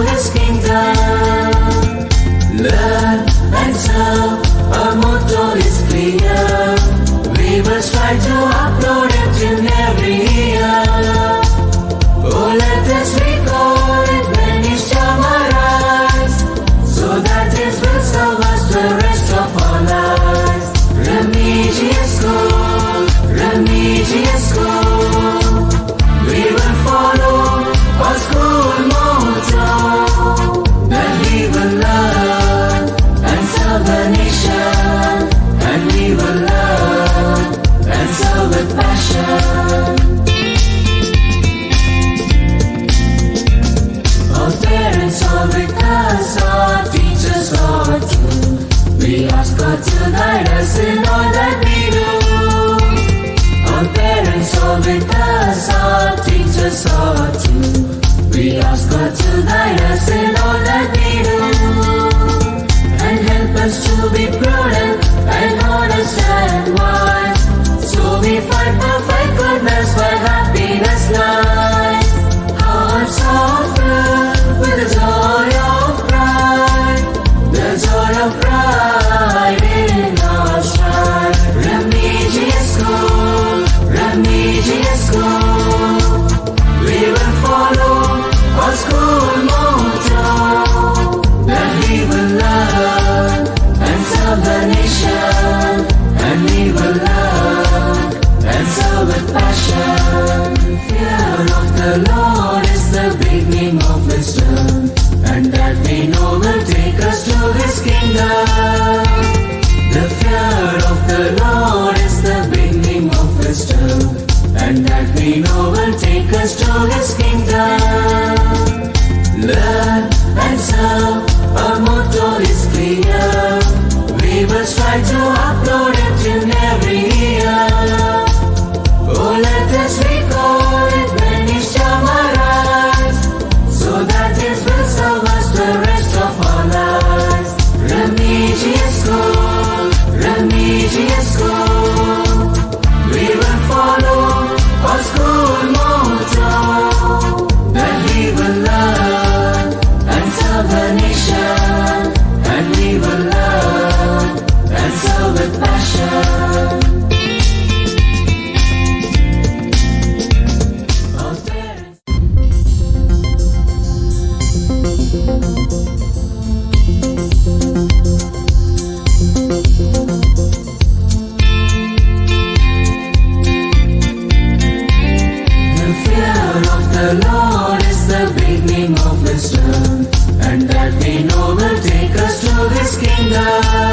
His kingdom. Learn and serve, our motto is clear. We will strive to upload it in every year. Oh, let us recall it when each time arise, so that it will serve us the rest of our lives. Remedious school, remedious school. We will follow our school motto, that we will learn and serve the nation, and we will learn and serve with passion. Our parents are with us, our teachers are too. We ask God to guide us in all that we do. Our parents are with us, our teachers are too. We ask God to guide us in all that we do, and help us to be prudent and honest and wise, so we find perfect goodness where happiness lies. Hearts are filled with the joy of pride, the joy of pride in our stride. Remedious school, remedious school. We will follow our school motto, that we will learn and serve the nation, and we will learn and serve with passion. Fear of the Lord is the beginning of wisdom, and that we know will take us to His kingdom. The fear of the Lord is the beginning of wisdom, and that we know will take us to His kingdom. Learn and serve, our motto is clear. We will strive to upload it in every year. Oh, let us recall it when each time arise, so that it will serve us the rest of our lives. Remedious school, remedious school. We will follow our school motto, that we will learn and serve the nation, and we will learn and serve with passion. Our parents. The fear of the Lord is the beginning of wisdom, and that we know will take us to His kingdom.